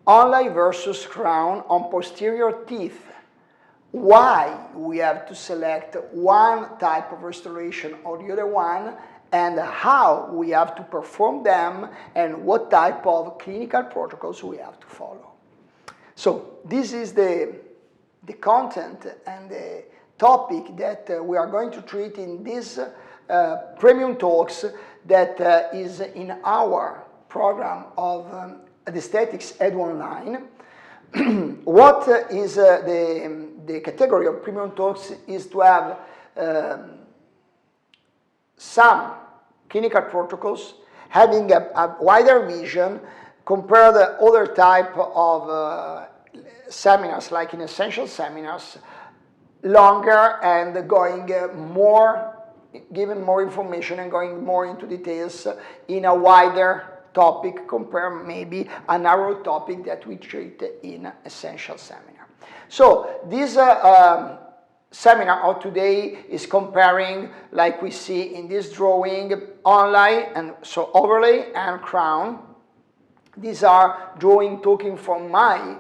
Onlay versus crown on posterior teeth. Why we have to select one type of restoration or the other one, and how we have to perform them, and what type of clinical protocols we have to follow. So this is the content and the topic that we are going to treat in this premium talks that is in our program of Adhesthetics Edu Online. What is the category of premium talks is to have some clinical protocols, having a wider vision, compare the other type of seminars, like in essential seminars, longer and going more, giving more information and going more into details in a wider topic, compare maybe a narrow topic that we treat in essential seminar. So this seminar of today is comparing, like we see in this drawing, Onlay and so overlay and crown. These are drawing talking from my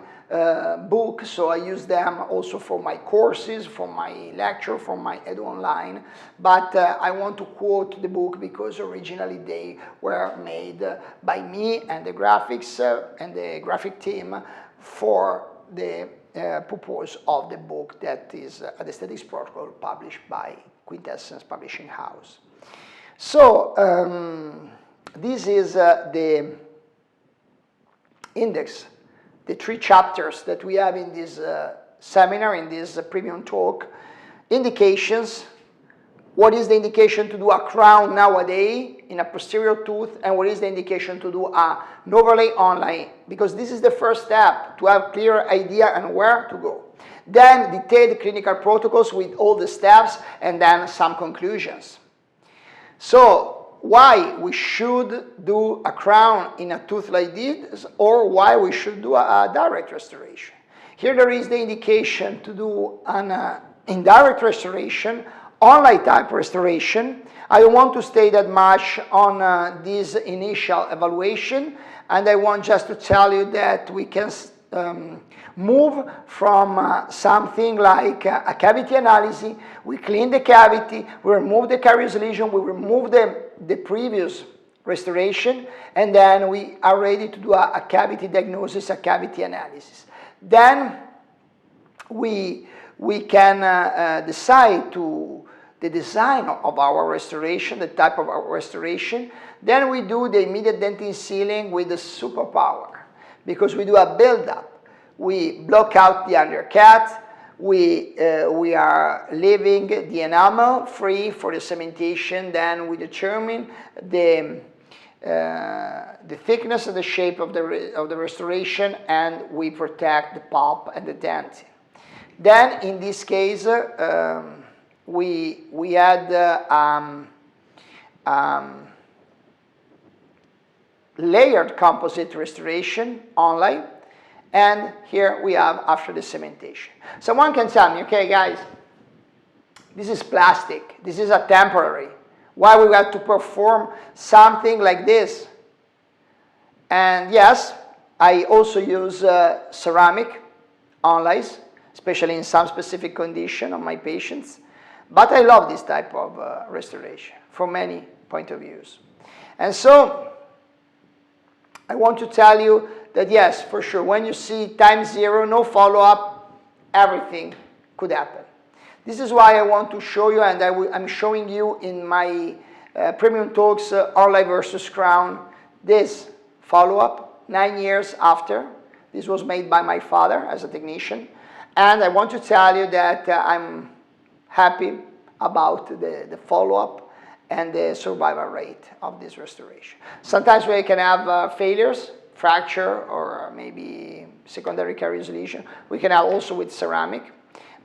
book, so I use them also for my courses, for my lecture, for my Edu Online, but I want to quote the book because originally they were made by me and the graphics and the graphic team for the purpose of the book that is Adhesthetics Protocol, published by Quintessence Publishing House. So this is the index, the 3 chapters that we have in this seminar, in this premium talk. Indications, what is the indication to do a crown nowadays in a posterior tooth, and what is the indication to do an overlay Onlay, because this is the first step to have clear idea and where to go. Then detailed clinical protocols with all the steps, and then some conclusions. So why we should do a crown in a tooth like this, or why we should do a direct restoration. Here there is the indication to do an indirect restoration, Onlay type restoration. I don't want to stay that much on this initial evaluation, and I want just to tell you that we can move from something like a cavity analysis. We clean the cavity, we remove the carious lesion, we remove the previous restoration, and then we are ready to do a cavity diagnosis, a cavity analysis. Then we can decide to the design of our restoration, the type of our restoration. Then we do the immediate dentin sealing with the superpower, because we do a build-up. We block out the undercut. We are leaving the enamel free for the cementation. Then we determine the thickness and the shape of the restoration, and we protect the pulp and the dentin. Then in this case, we had layered composite restoration Onlay. And here we have after the cementation. Someone can tell me, okay guys, this is plastic, this is a temporary. Why we have to perform something like this? And yes, I also use ceramic Onlays, especially in some specific condition of my patients. But I love this type of restoration from many point of views. And so I want to tell you that yes, for sure, when you see time 0, no follow-up, everything could happen. This is why I want to show you, and I'm showing you in my premium talks, Onlay versus crown, this follow-up 9 years after. This was made by my father as a technician. And I want to tell you that I'm happy about the follow-up and the survival rate of this restoration. Sometimes we can have failures, fracture, or maybe secondary carious lesion. We can have also with ceramic,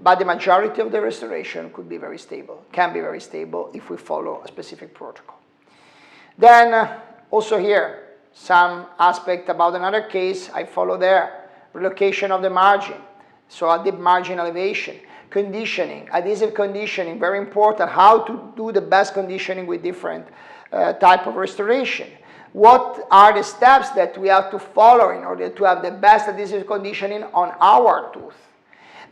but the majority of the restoration could be very stable, can be very stable if we follow a specific protocol. Then also here, some aspect about another case I follow there, relocation of the margin, so a deep margin elevation, conditioning, adhesive conditioning, very important, how to do the best conditioning with different type of restoration. What are the steps that we have to follow in order to have the best adhesive conditioning on our tooth?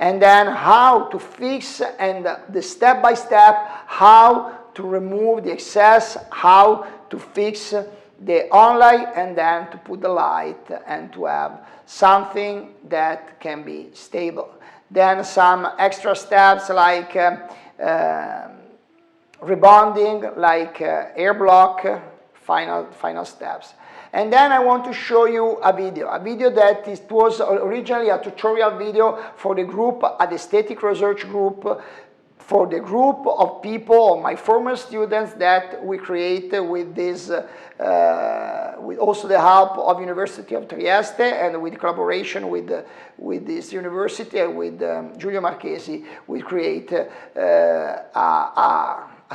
And then how to fix, and the step by step, how to remove the excess, how to fix the onlay, and then to put the light and to have something that can be stable. Then some extra steps like rebonding, like air block, final steps. And then I want to show you a video that was originally a tutorial video for the group, Adhesthetic Research Group, for the group of people, my former students, that we create with this, with also the help of University of Trieste and with collaboration with this university and with Giulio Marchesi. We create a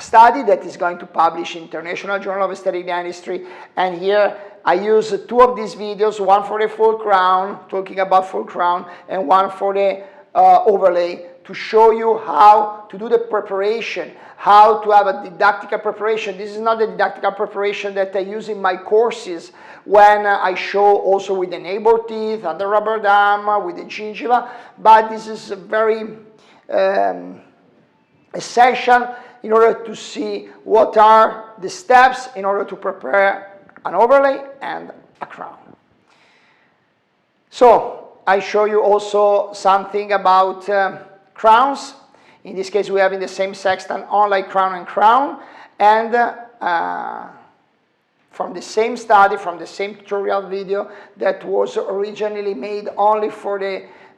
study that is going to publish in International Journal of Aesthetic Dentistry. And here I use two of these videos, one for the full crown, talking about full crown, and one for the overlay, to show you how to do the preparation, how to have a didactical preparation. This is not the didactical preparation that I use in my courses when I show also with the neighbor teeth and the rubber dam, with the gingiva, but this is very essential in order to see what are the steps in order to prepare an overlay and a crown. So I show you also something about crowns. In this case, we have in the same sextant Onlay crown and crown, and from the same study, from the same tutorial video that was originally made only for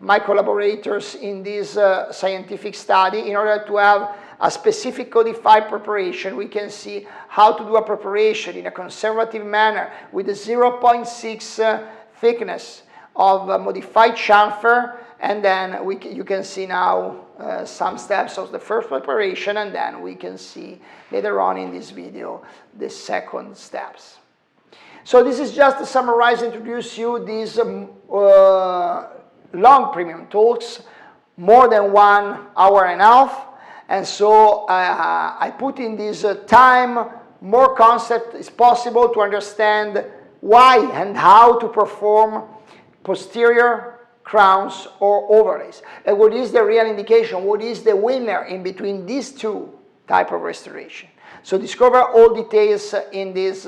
my collaborators in this scientific study. In order to have a specific codified preparation, we can see how to do a preparation in a conservative manner with a 0.6 thickness of modified chamfer, and then you can see now some steps of the first preparation, and then we can see later on in this video the second steps. So this is just to summarize, introduce you these long premium talks, more than 1 hour and a half, and so I put in this time more concept is possible to understand why and how to perform posterior crowns or overlays, and what is the real indication, what is the winner in between these two type of restoration. So discover all details in this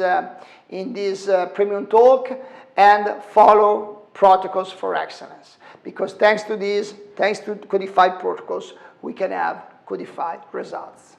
premium talk, and follow protocols for excellence, because thanks to these, thanks to codified protocols, we can have codified results.